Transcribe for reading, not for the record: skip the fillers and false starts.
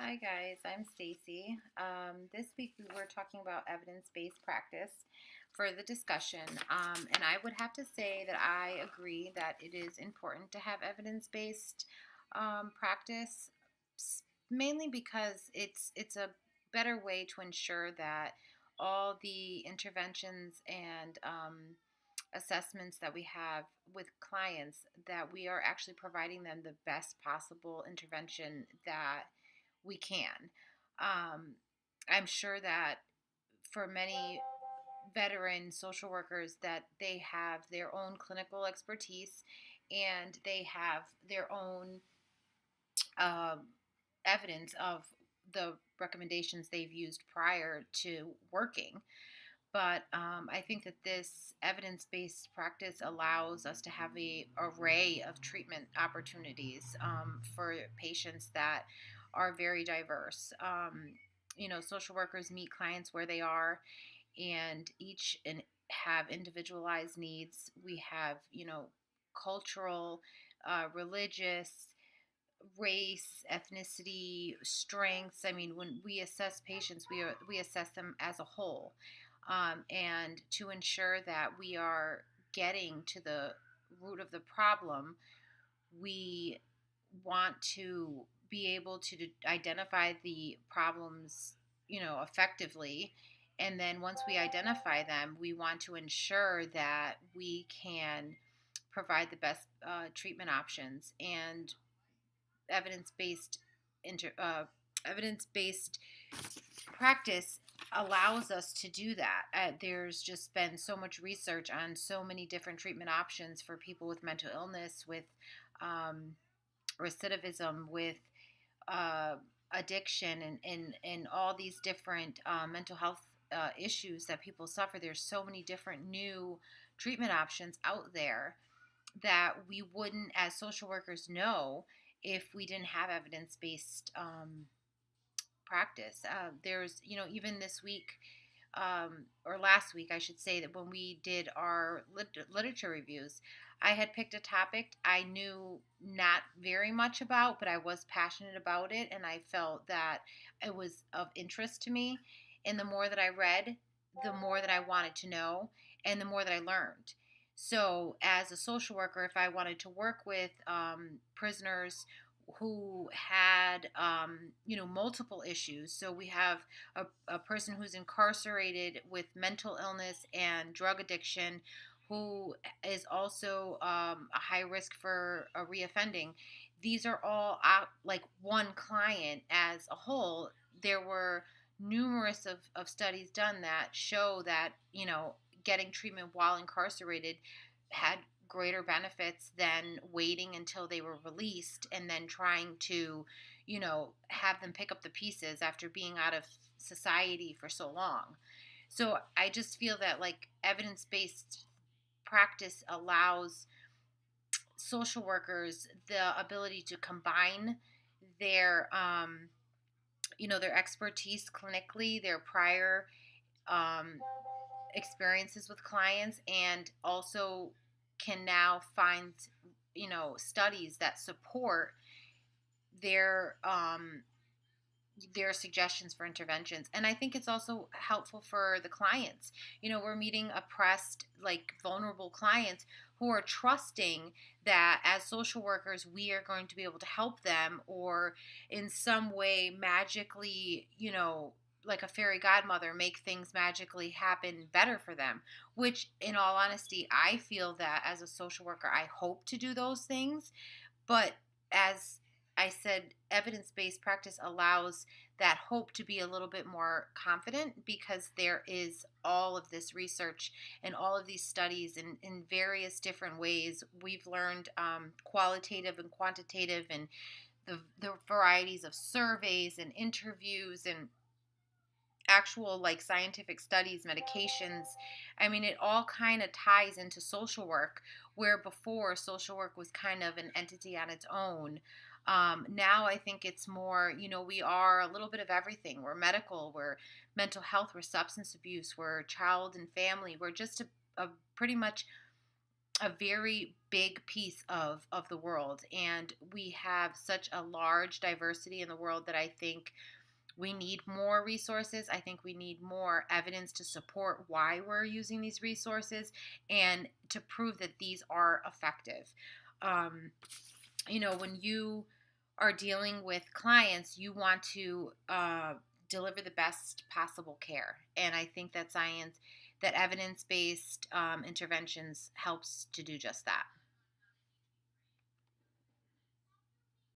Hi guys, I'm Stacy. This week we were talking about evidence-based practice for the discussion, and I would have to say that I agree that it is important to have evidence-based practice, mainly because it's a better way to ensure that all the interventions and assessments that we have with clients that we are actually providing them the best possible intervention that we can. Um, I'm sure that for many veteran social workers that they have their own clinical expertise and they have their own um, evidence of the recommendations they've used prior to working. But I think that this evidence-based practice allows us to have a array of treatment opportunities for patients that are very diverse. Social workers meet clients where they are, and each and have individualized needs. We have, cultural, religious, race, ethnicity, strengths. I mean, when we assess patients, we assess them as a whole, and to ensure that we are getting to the root of the problem, we want to be able to identify the problems, effectively. And then once we identify them, we want to ensure that we can provide the best treatment options and evidence-based inter, uh, evidence-based practice allows us to do that. There's just been so much research on so many different treatment options for people with mental illness, with um, recidivism, with uh, addiction, and all these different mental health issues that people suffer. There's so many different new treatment options out there that we wouldn't, as social workers, know if we didn't have evidence based practice. There's, even this week, or last week, I should say, that when we did our literature reviews, I had picked a topic I knew not very much about, but I was passionate about it, and I felt that it was of interest to me. And the more that I read, the more that I wanted to know, and the more that I learned. So, as a social worker, if I wanted to work with prisoners who had, multiple issues, so we have a person who's incarcerated with mental illness and drug addiction, who is also a high risk for a reoffending. These are all like one client as a whole. There were numerous of studies done that show that, getting treatment while incarcerated had greater benefits than waiting until they were released and then trying to, have them pick up the pieces after being out of society for so long. So I just feel that, like, evidence based practice allows social workers the ability to combine their, their expertise clinically, their prior um, experiences with clients, and also can now find, studies that support their their suggestions for interventions. And I think it's also helpful for the clients. We're meeting oppressed, like vulnerable clients who are trusting that as social workers, we are going to be able to help them, or in some way magically, like a fairy godmother, make things magically happen better for them. Which, in all honesty, I feel that as a social worker, I hope to do those things. But as I said, evidence based practice allows that hope to be a little bit more confident, because there is all of this research and all of these studies in various different ways. We've learned qualitative and quantitative, and the varieties of surveys and interviews and actual, like, scientific studies, medications. I mean, it all kind of ties into social work, where before social work was kind of an entity on its own. Now I think it's more, we are a little bit of everything. We're medical, we're mental health, we're substance abuse, we're child and family, we're just a pretty much a very big piece of the world, and we have such a large diversity in the world that I think we need more resources. I think we need more evidence to support why we're using these resources and to prove that these are effective. um, when you are dealing with clients, you want to deliver the best possible care. And I think that evidence based interventions helps to do just that.